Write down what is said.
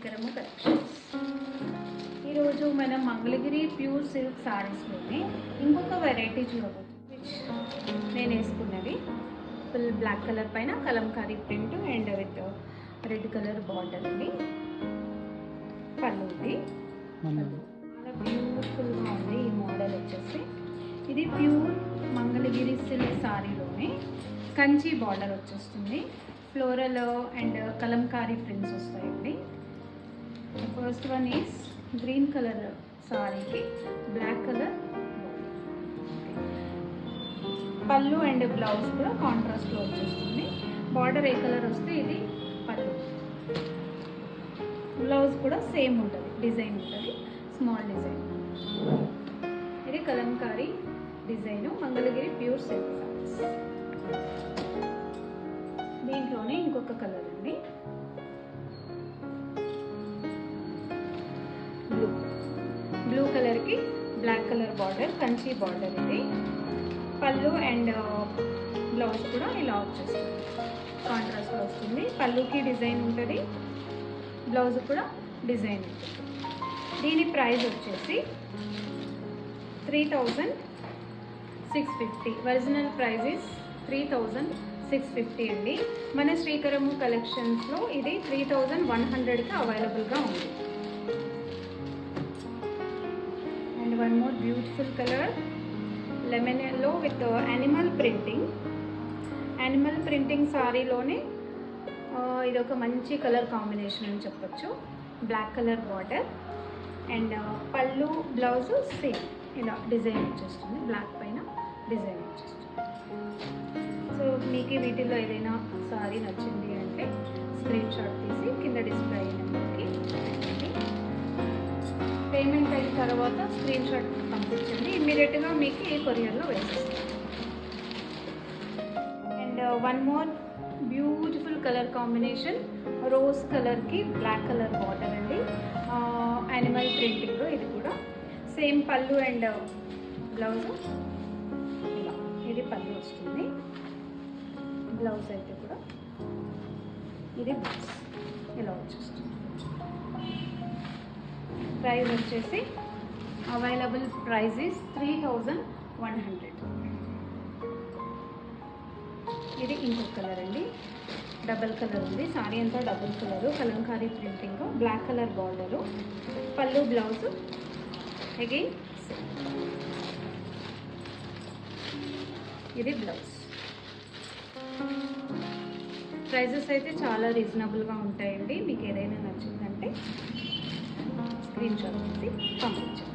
శ్రీకరము collections. ఈరోజు మనం Mangalagiri pure silk సారీస్లోనే ఇంకొక వెరైటీ చూడబోతుంది. నేను వేసుకున్నది ఫుల్ బ్లాక్ కలర్ పైన kalamkari print and with red colour border అండి. పళ్ళుది చాలా బ్యూటిఫుల్గా ఉంది. ఈ మోడల్ వచ్చేసి ఇది ప్యూర్ మంగళగిరి సిల్క్ సారీలోనే కంచి బార్డర్ వచ్చేస్తుంది. ఫ్లోరల్ అండ్ కలంకారీ ప్రింట్స్ వస్తాయండి. First one is green colour సారీకి బ్లాక్ కలర్ పళ్ళు అండ్ బ్లౌజ్ కూడా కాంట్రాస్ట్లో వచ్చేస్తుంది. బార్డర్ ఏ కలర్ వస్తే ఇది పళ్ళు, బ్లౌజ్ కూడా సేమ్ ఉంటుంది, డిజైన్ ఉంటుంది, స్మాల్ డిజైన్. ఇది Kalamkari design Mangalagiri pure silk sarees. దీంట్లోనే ఇంకొక కలర్ అండి, బ్లూ కలర్కి black colour border, Kanchi border. ఇది పళ్ళు అండ్ బ్లౌజ్ కూడా ఇలా వచ్చేస్తుంది, కాంట్రాస్ట్లో వస్తుంది. పళ్ళుకి డిజైన్ ఉంటుంది, బ్లౌజ్ కూడా డిజైన్ ఉంటుంది. దీని ప్రైస్ వచ్చేసి 3650. ఒరిజినల్ ప్రైస్ ఇస్ 3650 అండి. మన శ్రీకరము కలెక్షన్స్లో ఇది 3100కి అవైలబుల్గా ఉంది. And one more beautiful colour lemon yellow with animal printing. Animal printing సారీలోనే ఇది ఒక మంచి కలర్ కాంబినేషన్ అని చెప్పొచ్చు. బ్లాక్ కలర్ బార్డర్ అండ్ పళ్ళు బ్లౌజ్ సేమ్ ఇలా డిజైన్ వచ్చేస్తుంది, బ్లాక్ పైన డిజైన్ వచ్చేస్తుంది. సో మీకు వీటిల్లో ఏదైనా సారీ నచ్చింది అంటే స్క్రీన్ షాట్ తీసి కింద డిస్ప్లే అయిన నెంబర్కి పెట్టండి. పేమెంట్ అయిన తర్వాత స్క్రీన్ షాట్ పంపించండి, ఇమ్మీడియట్గా మీకు ఈ కొరియర్లో వేసేస్తాం. And one more beautiful colour combination, rose కలర్కి బ్లాక్ కలర్ బార్డర్ అండి. Animal printing. ఇది కూడా సేమ్ పళ్ళు అండ్ బ్లౌజ్ ఇలా, ఇది పళ్ళు వస్తుంది. బ్లౌజ్ అయితే కూడా ఇది బ్లౌజ్ ఇలా వచ్చేస్తుంది. ప్రైస్ వచ్చేసి అవైలబుల్ ప్రైస్ ఇస్ 3100. ఇది ఇంకొక కలర్ అండి, డబల్ కలర్ ఉంది. సారీ అంతా double colour, Kalamkari printing, black colour border, పళ్ళు బ్లౌజ్ అగైన్ ఇది బ్లౌజ్. ప్రైజెస్ అయితే చాలా రీజనబుల్గా ఉంటాయండి. మీకు ఏదైనా నచ్చిందంటే స్క్రీన్ షాట్ తీసి పంపించండి.